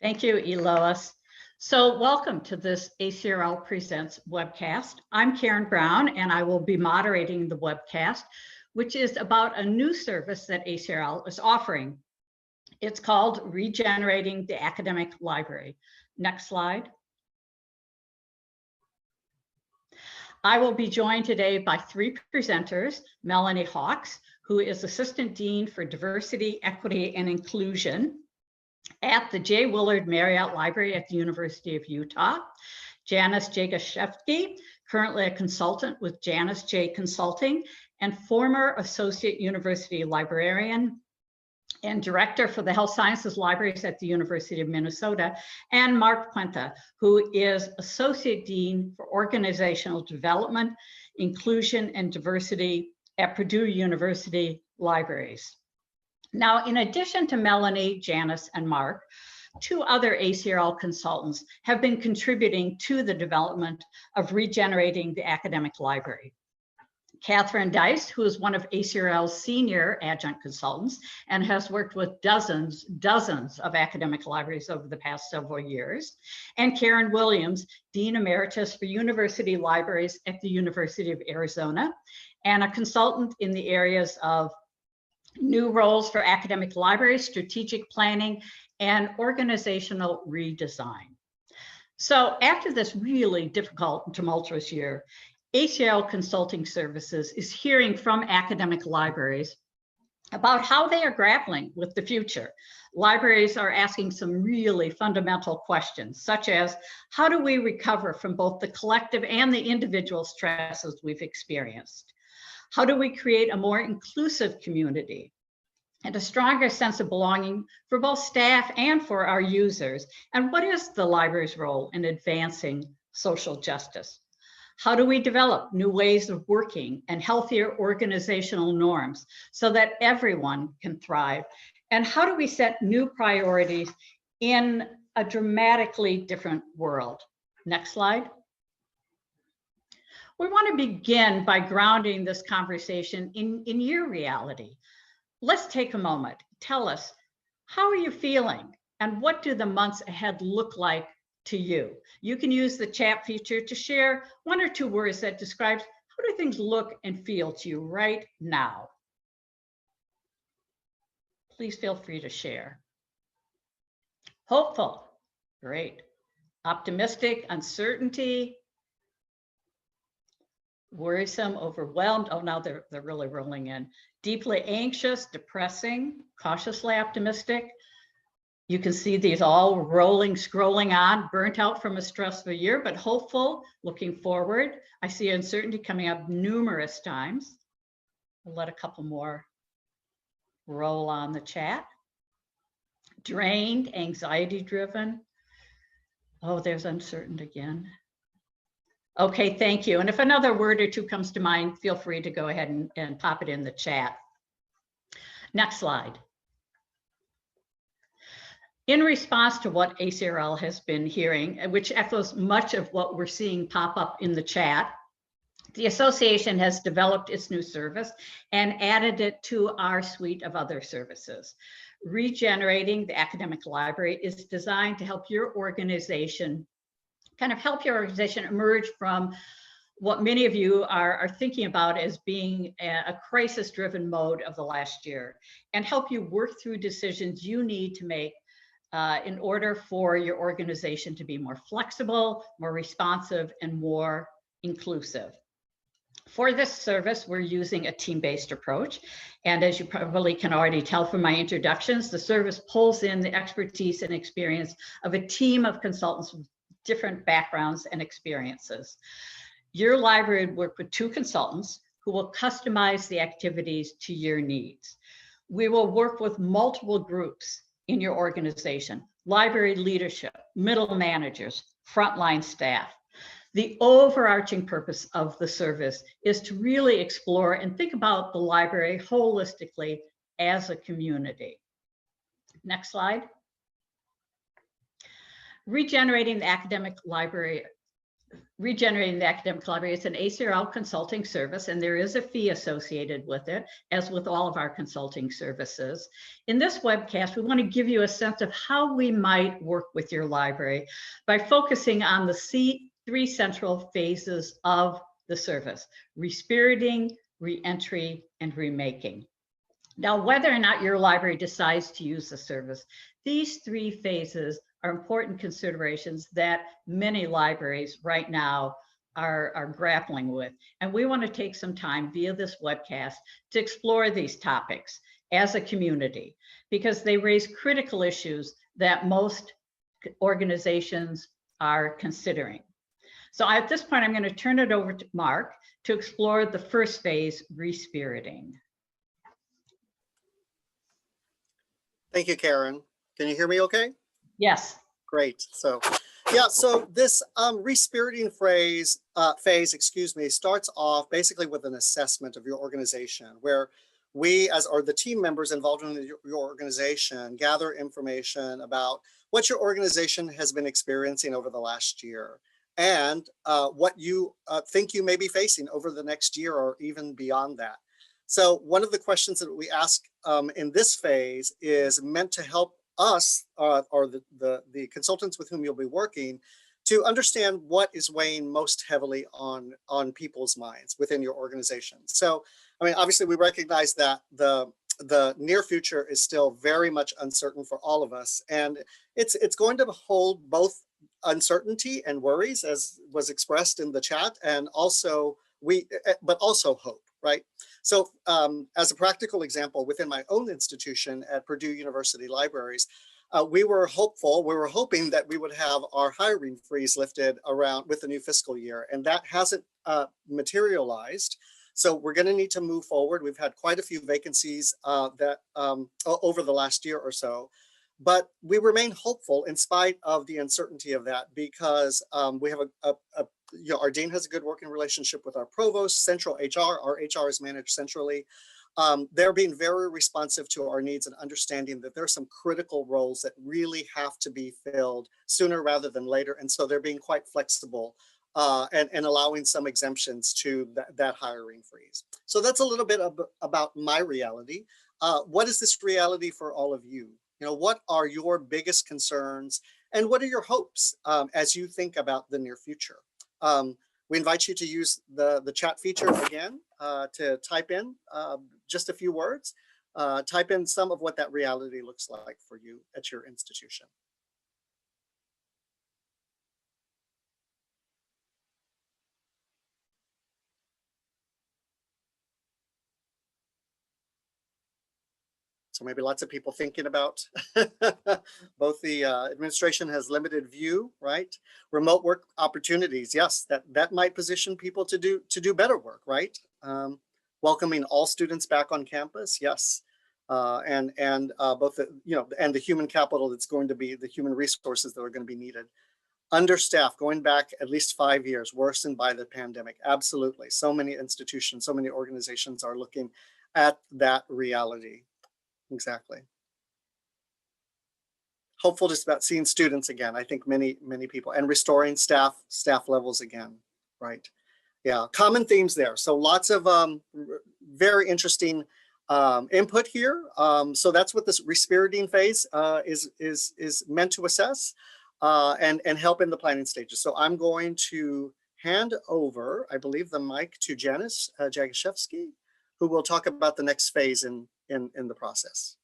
Thank you, Elois. So welcome to this ACRL Presents webcast. I'm Karen Brown, and I will be moderating the webcast, which is about a new service that ACRL is offering. It's called Regenerating the Academic Library. Next slide. I will be joined today by three presenters: Melanie Hawks, who is Assistant Dean for Diversity, Equity, and Inclusion at the J. Willard Marriott Library at the University of Utah; Janice Jaguszewski, currently a consultant with Janice J. Consulting and former Associate University Librarian and Director for the Health Sciences Libraries at the University of Minnesota; and Mark Puente, who is Associate Dean for Organizational Development, Inclusion, and Diversity at Purdue University Libraries. Now, in addition to Melanie, Janice, and Mark, two other ACRL consultants have been contributing to the development of Regenerating the Academic Library. Catherine Dice, who is one of ACRL's senior adjunct consultants and has worked with dozens of academic libraries over the past several years; and Karen Williams, Dean Emeritus for University Libraries at the University of Arizona, and a consultant in the areas of new roles for academic libraries, strategic planning, and organizational redesign. So after this really difficult and tumultuous year, ACRL Consulting Services is hearing from academic libraries about how they are grappling with the future. Libraries are asking some really fundamental questions, such as, how do we recover from both the collective and the individual stresses we've experienced? How do we create a more inclusive community and a stronger sense of belonging for both staff and for our users? And what is the library's role in advancing social justice? How do we develop new ways of working and healthier organizational norms so that everyone can thrive? And how do we set new priorities in a dramatically different world? Next slide. We want to begin by grounding this conversation in your reality. Let's take a moment. Tell us, how are you feeling? And what do the months ahead look like to you? You can use the chat feature to share one or two words that describes how do things look and feel to you right now. Please feel free to share. Hopeful, great. Optimistic, uncertainty. Worrisome, overwhelmed. Oh, now they're really rolling in. Deeply anxious, depressing, cautiously optimistic. You can see these all rolling, scrolling on, burnt out from a stressful year, but hopeful, looking forward. I see uncertainty coming up numerous times. I'll let a couple more roll on the chat. Drained, anxiety driven. Oh, there's uncertain again. Okay, thank you. And if another word or two comes to mind, feel free to go ahead and pop it in the chat. Next slide. In response to what ACRL has been hearing, which echoes much of what we're seeing pop up in the chat, the association has developed its new service and added it to our suite of other services. Regenerating the Academic Library is designed to help your organization emerge from what many of you are thinking about as being a crisis-driven mode of the last year, and help you work through decisions you need to make in order for your organization to be more flexible, more responsive, and more inclusive. For this service, we're using a team-based approach. And as you probably can already tell from my introductions, the service pulls in the expertise and experience of a team of consultants with different backgrounds and experiences. Your library would work with two consultants who will customize the activities to your needs. We will work with multiple groups in your organization: library leadership, middle managers, frontline staff. The overarching purpose of the service is to really explore and think about the library holistically as a community. Next slide. Regenerating the Academic Library Regenerating the Academic Library. It's an ACRL consulting service, and there is a fee associated with it, as with all of our consulting services. In this webcast, we want to give you a sense of how we might work with your library by focusing on the three central phases of the service: respiriting, reentry, and remaking. Now, whether or not your library decides to use the service, these three phases are important considerations that many libraries right now are grappling with. And we want to take some time via this webcast to explore these topics as a community, because they raise critical issues that most organizations are considering. So at this point, I'm going to turn it over to Mark to explore the first phase, respiriting. Thank you, Karen. Can you hear me okay? Yes. Great. So, yeah, so this respiriting phase, starts off basically with an assessment of your organization, where we, or the team members involved in your organization, gather information about what your organization has been experiencing over the last year, and what you think you may be facing over the next year or even beyond that. So one of the questions that we ask in this phase is meant to help us or the consultants with whom you'll be working to understand what is weighing most heavily on people's minds within your organization. So, I mean, obviously we recognize that the near future is still very much uncertain for all of us, and it's going to hold both uncertainty and worries, as was expressed in the chat, and also but also hope, right? So as a practical example, within my own institution at Purdue University Libraries, we were hoping that we would have our hiring freeze lifted around with the new fiscal year, and that hasn't materialized. So we're going to need to move forward. We've had quite a few vacancies that over the last year or so, but we remain hopeful in spite of the uncertainty of that, because we have our dean has a good working relationship with our provost, central HR. Our HR is managed centrally. They're being very responsive to our needs and understanding that there are some critical roles that really have to be filled sooner rather than later. And so they're being quite flexible and allowing some exemptions to that hiring freeze. So that's a little bit about my reality. What is this reality for all of you? You know, what are your biggest concerns and what are your hopes as you think about the near future? We invite you to use the chat feature again to type in just a few words, type in some of what that reality looks like for you at your institution. So maybe lots of people thinking about both the administration has limited view, right? Remote work opportunities, yes, that might position people to do better work, right? Welcoming all students back on campus, yes, and both the human capital that's going to be the human resources that are going to be needed. Understaffed, going back at least 5 years, worsened by the pandemic, absolutely. So many institutions, so many organizations are looking at that reality. Exactly. Hopeful just about seeing students again. I think many people, and restoring staff levels again, right? Yeah, common themes there. So lots of very interesting input here. So that's what this respiriting phase is meant to assess and help in the planning stages. So I'm going to hand over, I believe, the mic to Janice Jaguszewski, who will talk about the next phase in the process.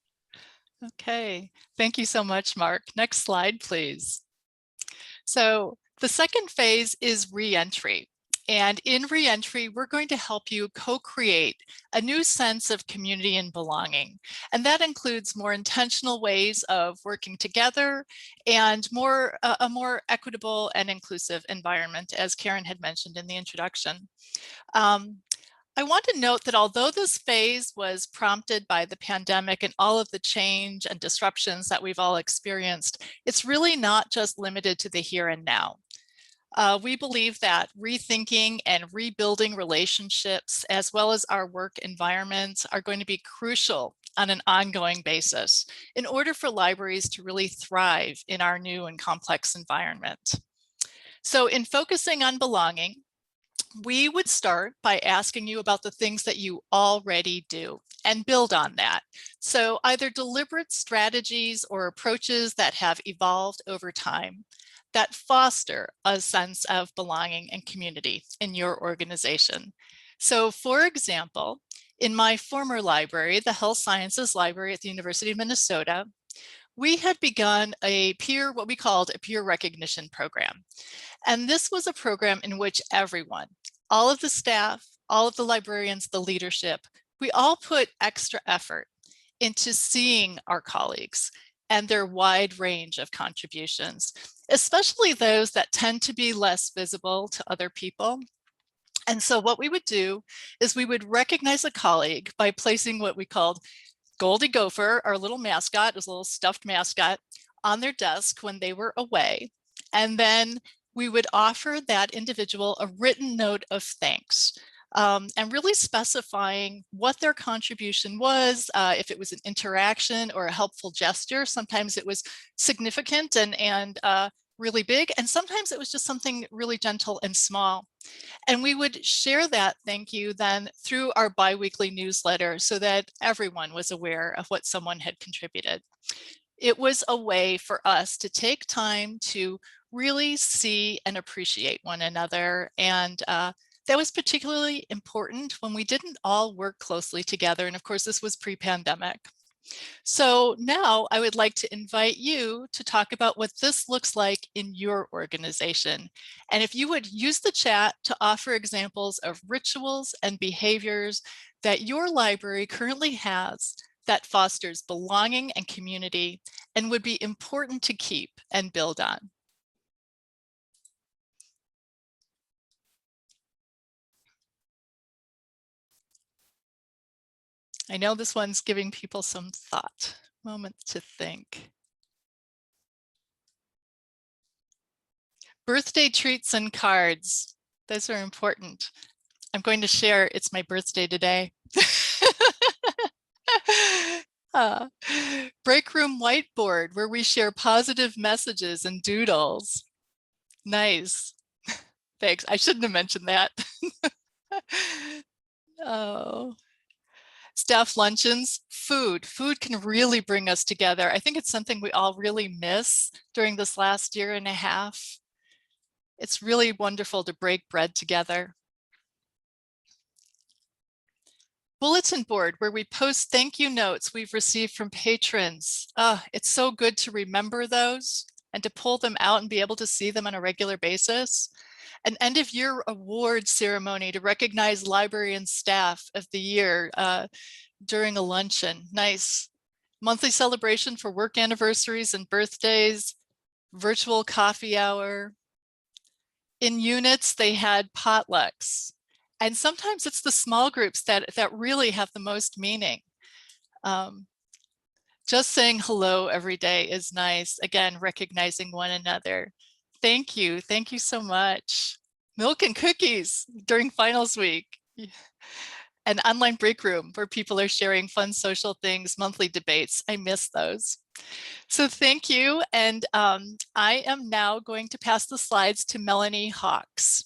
Okay, thank you so much, Mark. Next slide, please. So the second phase is reentry. And in reentry, we're going to help you co-create a new sense of community and belonging. And that includes more intentional ways of working together and a more equitable and inclusive environment, as Karen had mentioned in the introduction. I want to note that although this phase was prompted by the pandemic and all of the change and disruptions that we've all experienced, it's really not just limited to the here and now. We believe that rethinking and rebuilding relationships, as well as our work environments, are going to be crucial on an ongoing basis in order for libraries to really thrive in our new and complex environment. So in focusing on belonging, we would start by asking you about the things that you already do and build on that. So either deliberate strategies or approaches that have evolved over time that foster a sense of belonging and community in your organization. So for example, in my former library, the Health Sciences Library at the University of Minnesota, we had begun what we called a peer recognition program. And this was a program in which everyone, all of the staff, all of the librarians, the leadership, we all put extra effort into seeing our colleagues and their wide range of contributions, especially those that tend to be less visible to other people. And so what we would do is we would recognize a colleague by placing what we called Goldie Gopher, our little mascot, his little stuffed mascot, on their desk when they were away. And then we would offer that individual a written note of thanks, and really specifying what their contribution was, if it was an interaction or a helpful gesture. Sometimes it was significant and really big, and sometimes it was just something really gentle and small. And we would share that thank you then through our biweekly newsletter so that everyone was aware of what someone had contributed. It was a way for us to take time to really see and appreciate one another. And that was particularly important when we didn't all work closely together. And of course, this was pre-pandemic. So now I would like to invite you to talk about what this looks like in your organization. And if you would use the chat to offer examples of rituals and behaviors that your library currently has that fosters belonging and community and would be important to keep and build on. I know this one's giving people some thought, moment to think. Birthday treats and cards, those are important. I'm going to share, it's my birthday today. Break room whiteboard where we share positive messages and doodles. Nice. Thanks. I shouldn't have mentioned that. Oh. Staff luncheons, food. Food can really bring us together. I think it's something we all really miss during this last year and a half. It's really wonderful to break bread together. Bulletin board where we post thank you notes we've received from patrons. It's so good to remember those and to pull them out and be able to see them on a regular basis. An end of year award ceremony to recognize library and staff of the year during a luncheon. Nice. Monthly celebration for work anniversaries and birthdays, virtual coffee hour. In units, they had potlucks. And sometimes it's the small groups that really have the most meaning. Just saying hello every day is nice. Again, recognizing one another. Thank you so much. Milk and cookies during finals week. An online break room where people are sharing fun social things, monthly debates. I miss those. So thank you. And I am now going to pass the slides to Melanie Hawks.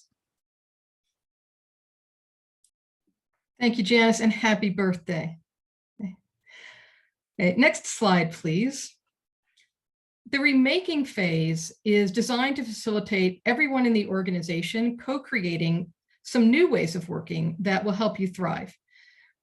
Thank you, Janice, and happy birthday. Okay, next slide, please. The remaking phase is designed to facilitate everyone in the organization co-creating some new ways of working that will help you thrive.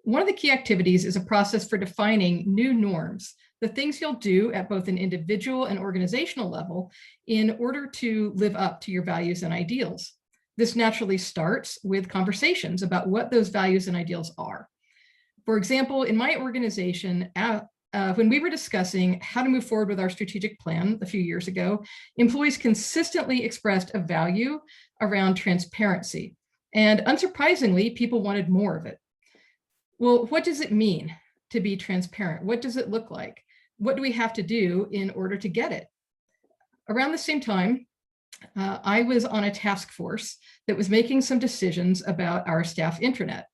One of the key activities is a process for defining new norms, the things you'll do at both an individual and organizational level in order to live up to your values and ideals. This naturally starts with conversations about what those values and ideals are. For example, in my organization, when we were discussing how to move forward with our strategic plan a few years ago, employees consistently expressed a value around transparency. And unsurprisingly, people wanted more of it. Well, what does it mean to be transparent? What does it look like? What do we have to do in order to get it? Around the same time, I was on a task force that was making some decisions about our staff intranet.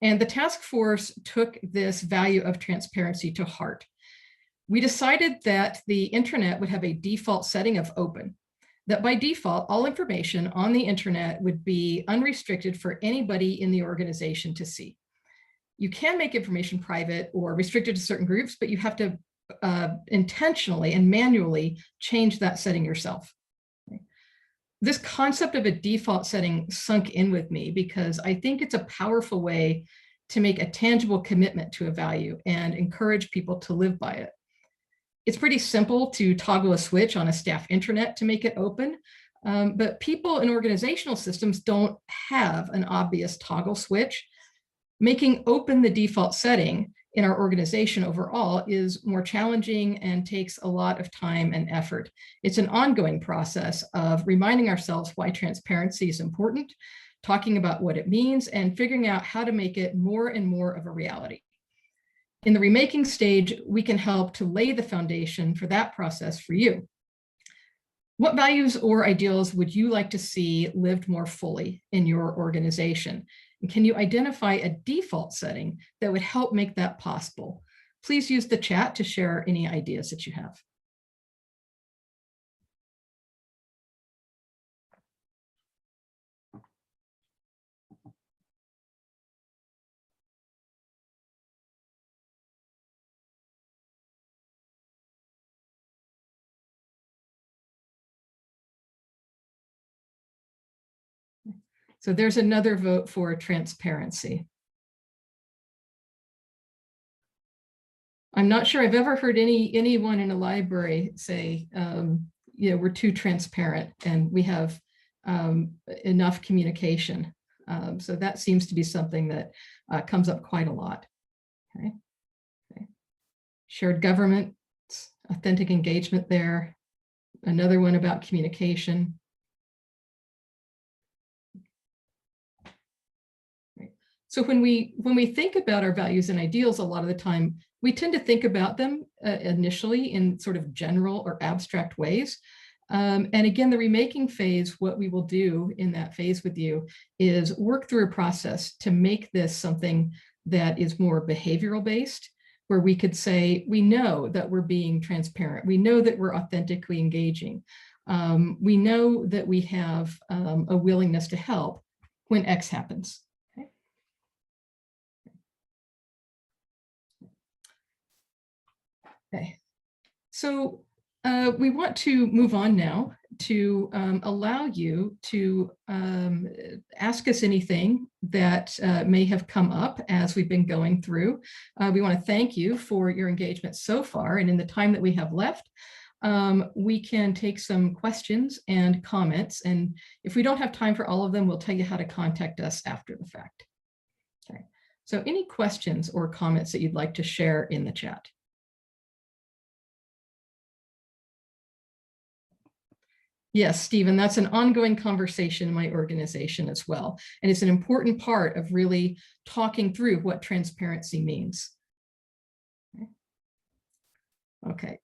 And the task force took this value of transparency to heart. We decided that the intranet would have a default setting of open. that by default, all information on the internet would be unrestricted for anybody in the organization to see. You can make information private or restricted to certain groups, but you have to intentionally and manually change that setting yourself. This concept of a default setting sunk in with me because I think it's a powerful way to make a tangible commitment to a value and encourage people to live by it. It's pretty simple to toggle a switch on a staff intranet to make it open, but people in organizational systems don't have an obvious toggle switch. Making open the default setting in our organization overall is more challenging and takes a lot of time and effort. It's an ongoing process of reminding ourselves why transparency is important, talking about what it means, and figuring out how to make it more and more of a reality. In the remaking stage, we can help to lay the foundation for that process for you. What values or ideals would you like to see lived more fully in your organization? And can you identify a default setting that would help make that possible? Please use the chat to share any ideas that you have. So there's another vote for transparency. I'm not sure I've ever heard anyone in a library say, we're too transparent and we have enough communication. So that seems to be something that comes up quite a lot. Okay. Shared government, authentic engagement there. Another one about communication. So when we think about our values and ideals, a lot of the time, we tend to think about them initially in sort of general or abstract ways. And again, the remaking phase, what we will do in that phase with you is work through a process to make this something that is more behavioral based, where we could say, we know that we're being transparent. We know that we're authentically engaging. We know that we have a willingness to help when X happens. Okay, so we want to move on now to allow you to ask us anything that may have come up as we've been going through. We want to thank you for your engagement so far, and in the time that we have left, we can take some questions and comments, and if we don't have time for all of them, we'll tell you how to contact us after the fact. Okay, so any questions or comments that you'd like to share in the chat? Yes, Stephen, that's an ongoing conversation in my organization as well. And it's an important part of really talking through what transparency means. Okay.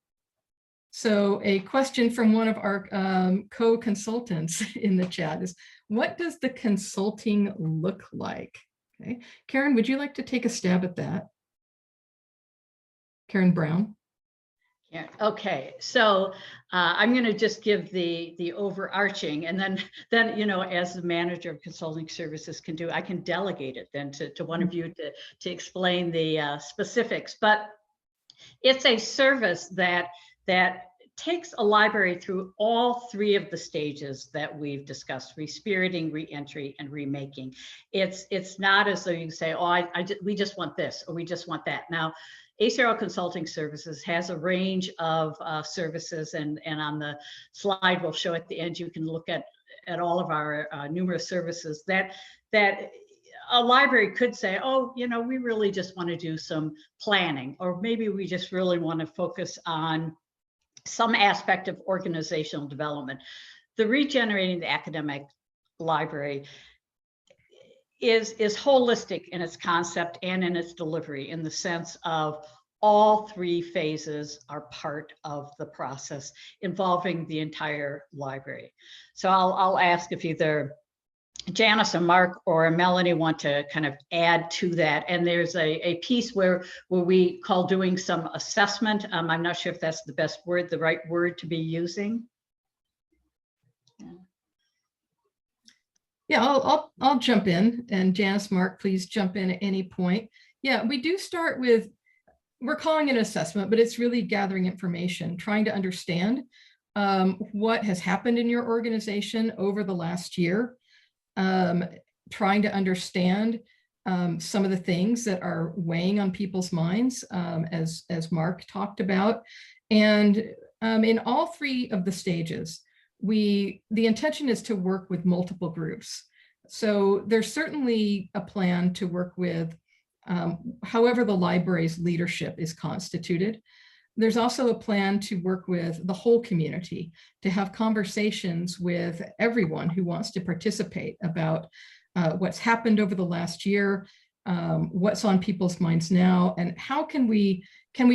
So a question from one of our co-consultants in the chat is, what does the consulting look like? Okay. Karen, would you like to take a stab at that? Karen Brown. Yeah. Okay, so I'm going to just give the overarching, and then as the manager of consulting services can do, I can delegate it then to one of you to explain the specifics. But it's a service that takes a library through all three of the stages that we've discussed: respiriting, reentry, and remaking. It's not as though you can say, oh, we just want this or we just want that. Now, ACRL Consulting Services has a range of services, and on the slide we'll show at the end, you can look at all of our numerous services that a library could say, oh, we really just want to do some planning, or maybe we just really want to focus on some aspect of organizational development. The Regenerating the Academic Library is holistic in its concept and in its delivery, in the sense of all three phases are part of the process involving the entire library. So I'll ask if either Janice or Mark or Melanie want to kind of add to that. And there's a piece where we call doing some assessment. I'm not sure if that's the right word to be using. Yeah, I'll jump in, and Janice, Mark, please jump in at any point. Yeah, we do start with, we're calling it an assessment, but it's really gathering information, trying to understand what has happened in your organization over the last year, trying to understand some of the things that are weighing on people's minds, as Mark talked about. And in all three of the stages, the intention is to work with multiple groups. So there's certainly a plan to work with however the library's leadership is constituted. There's also a plan to work with the whole community, to have conversations with everyone who wants to participate about what's happened over the last year, what's on people's minds now, and how can we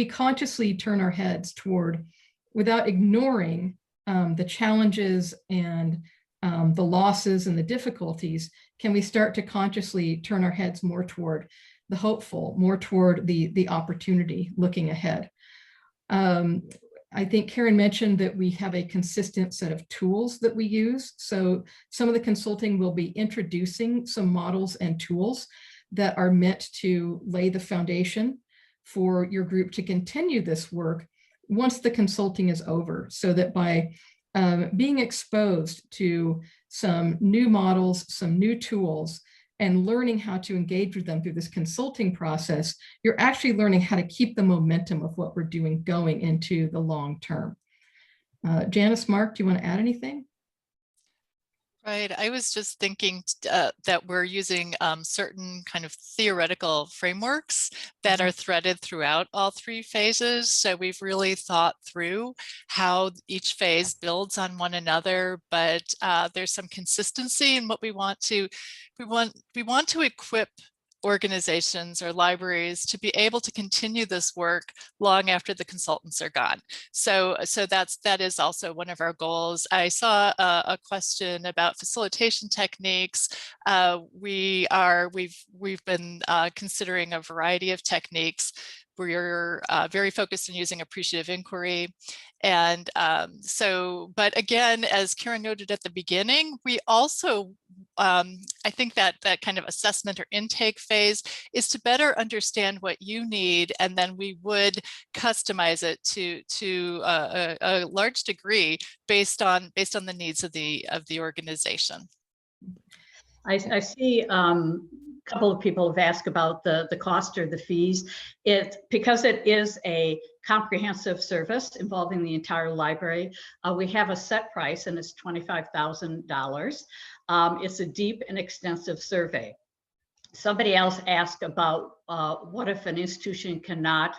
consciously turn our heads toward, without ignoring the challenges and the losses and the difficulties, can we start to consciously turn our heads more toward the hopeful, more toward the opportunity looking ahead. I think Karen mentioned that we have a consistent set of tools that we use. So some of the consulting will be introducing some models and tools that are meant to lay the foundation for your group to continue this work once the consulting is over, so that by being exposed to some new models, some new tools, and learning how to engage with them through this consulting process, you're actually learning how to keep the momentum of what we're doing going into the long term. Janice, Mark, do you want to add anything? Right. I was just thinking that we're using certain kind of theoretical frameworks that are threaded throughout all three phases. So we've really thought through how each phase builds on one another, but there's some consistency in what we want to equip organizations or libraries to be able to continue this work long after the consultants are gone. So that is also one of our goals. I saw a question about facilitation techniques. We've been considering a variety of techniques. We're very focused on using appreciative inquiry. And but again, as Karen noted at the beginning, we also, I think that kind of assessment or intake phase is to better understand what you need, and then we would customize it to a large degree based on the needs of the organization. I see a couple of people have asked about the cost or the fees. Because it is a comprehensive service involving the entire library, we have a set price, and it's $25,000. It's a deep and extensive survey. Somebody else asked about what if an institution cannot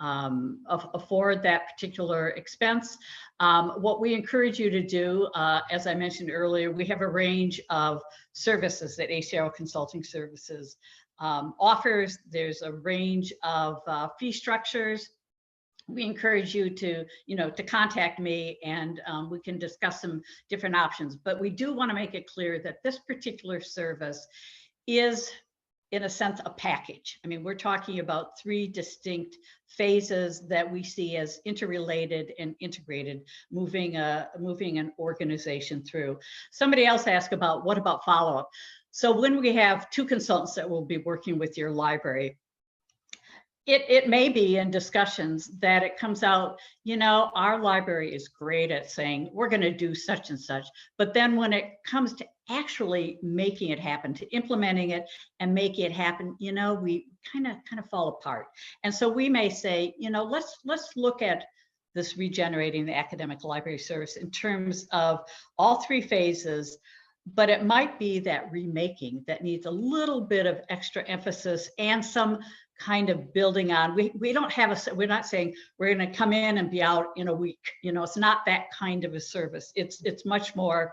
afford that particular expense. What we encourage you to do, as I mentioned earlier, we have a range of services that ACRL Consulting Services offers. There's a range of fee structures. We encourage you to contact me, and we can discuss some different options. But we do want to make it clear that this particular service is, in a sense, a package. I mean, we're talking about three distinct phases that we see as interrelated and integrated, moving an organization through. Somebody else asked about, what about follow-up? So when we have two consultants that will be working with your library, it may be in discussions that it comes out, our library is great at saying, we're going to do such and such. But then when it comes to actually making it happen, to implementing it and making it happen, we kind of fall apart. And so we may say, let's look at this regenerating the academic library service in terms of all three phases. But it might be that remaking that needs a little bit of extra emphasis and some kind of building on. We don't have we're not saying we're going to come in and be out in a week. It's not that kind of a service. It's much more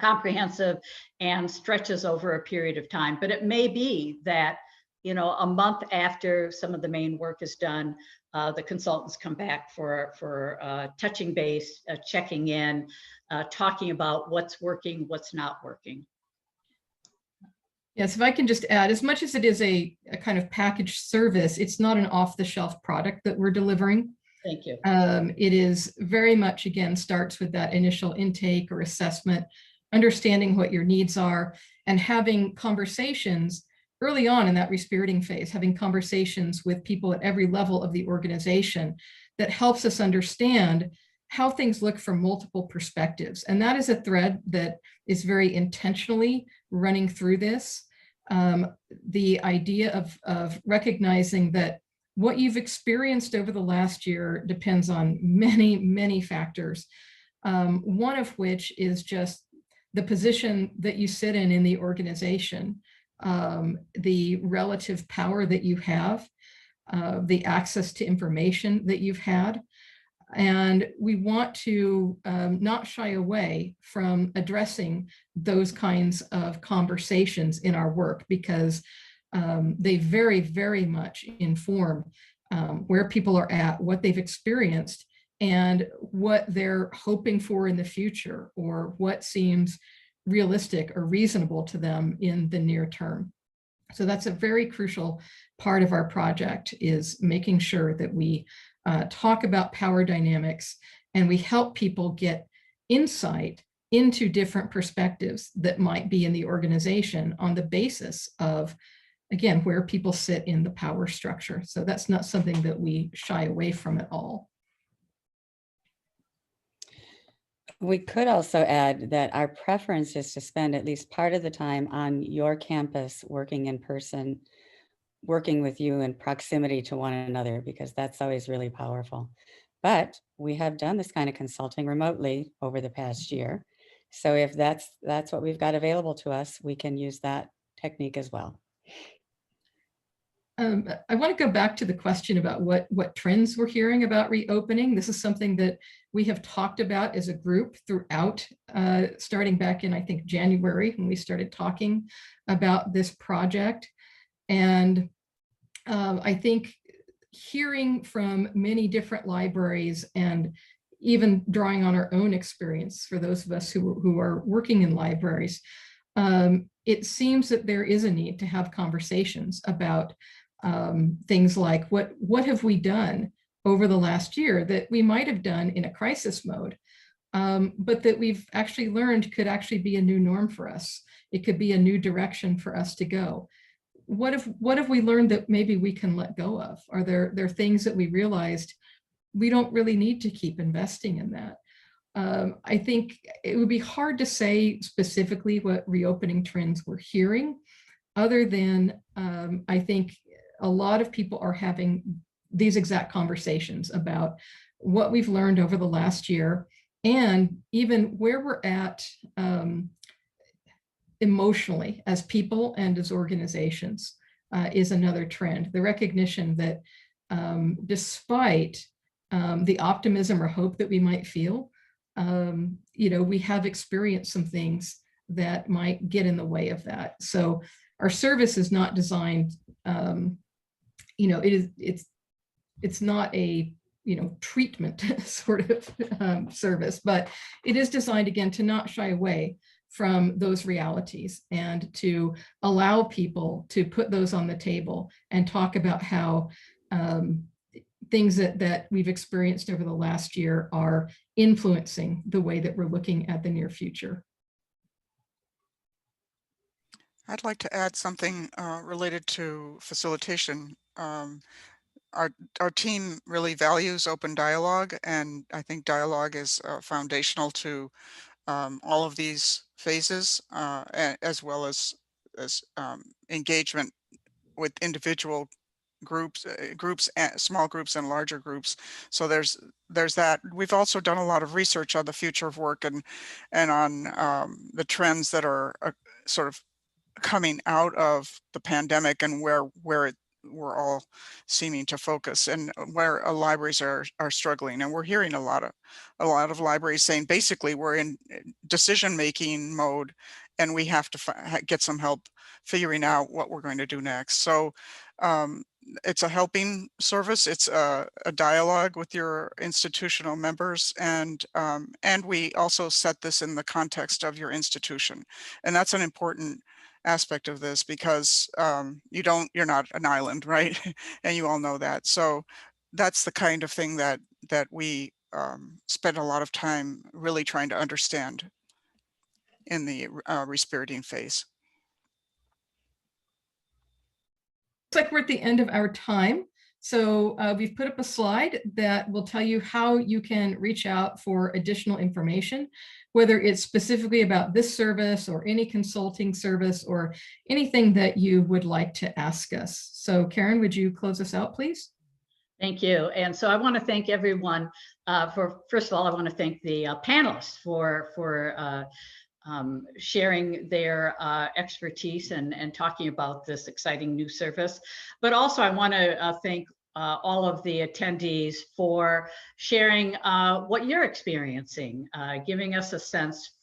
comprehensive and stretches over a period of time. But it may be that, a month after some of the main work is done, the consultants come back for touching base, checking in, talking about what's working, what's not working. Yes, if I can just add, as much as it is a kind of packaged service, it's not an off-the-shelf product that we're delivering. Thank you. It is very much, again, starts with that initial intake or assessment, understanding what your needs are, and having conversations early on in that respiriting phase, having conversations with people at every level of the organization that helps us understand how things look from multiple perspectives. And that is a thread that is very intentionally running through this. The idea of recognizing that what you've experienced over the last year depends on many, many factors. One of which is just the position that you sit in the organization, the relative power that you have, the access to information that you've had. And we want to not shy away from addressing those kinds of conversations in our work, because they very, very much inform where people are at, what they've experienced, and what they're hoping for in the future, or what seems realistic or reasonable to them in the near term. So that's a very crucial part of our project, is making sure that we talk about power dynamics, and we help people get insight into different perspectives that might be in the organization on the basis of, again, where people sit in the power structure. So that's not something that we shy away from at all. We could also add that our preference is to spend at least part of the time on your campus, working in person, working with you in proximity to one another, because that's always really powerful. But we have done this kind of consulting remotely over the past year. So if that's what we've got available to us, we can use that technique as well. I want to go back to the question about what trends we're hearing about reopening. This is something that we have talked about as a group throughout, starting back in, I think, January, when we started talking about this project. And I think hearing from many different libraries, and even drawing on our own experience for those of us who are working in libraries, it seems that there is a need to have conversations about things like what have we done over the last year that we might have done in a crisis mode, but that we've actually learned could actually be a new norm for us. It could be a new direction for us to go. What have we learned that maybe we can let go of? Are there things that we realized we don't really need to keep investing in that? I think it would be hard to say specifically what reopening trends we're hearing, other than I think a lot of people are having these exact conversations about what we've learned over the last year, and even where we're at emotionally as people and as organizations is another trend. The recognition that despite the optimism or hope that we might feel, we have experienced some things that might get in the way of that. So our service is not designed, it's not a treatment sort of service, but it is designed, again, to not shy away from those realities, and to allow people to put those on the table and talk about how things that we've experienced over the last year are influencing the way that we're looking at the near future. I'd like to add something related to facilitation. Our team really values open dialogue, and I think dialogue is foundational to all of these phases, as well as engagement with individual groups, small groups and larger groups. So there's that. We've also done a lot of research on the future of work and on the trends that are sort of coming out of the pandemic, and where we're all seeming to focus, and where libraries are struggling. And we're hearing a lot of libraries saying basically we're in decision-making mode, and we have to get some help figuring out what we're going to do next. So it's a helping service. It's a dialogue with your institutional members, and we also set this in the context of your institution, and that's an important aspect of this, because you're not an island, right? And you all know that. So that's the kind of thing that we spend a lot of time really trying to understand. in the respiriting phase. Looks like we're at the end of our time. So we've put up a slide that will tell you how you can reach out for additional information, whether it's specifically about this service or any consulting service or anything that you would like to ask us. So Karen, would you close us out, please? Thank you. And so I want to thank everyone first of all, I want to thank the panelists for sharing their expertise and talking about this exciting new service. But also I want to thank all of the attendees for sharing what you're experiencing, giving us a sense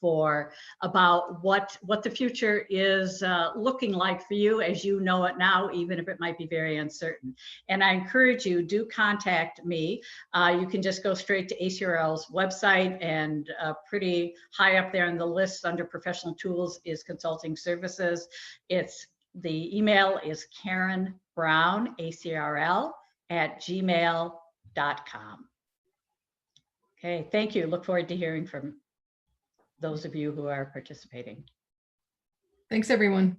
about what the future is looking like for you as you know it now, even if it might be very uncertain. And I encourage you, do contact me. You can just go straight to ACRL's website, and pretty high up there on the list under professional tools is consulting services. The email is Karen Brown, ACRL, @gmail.com. Okay, thank you. Look forward to hearing from those of you who are participating. Thanks, everyone.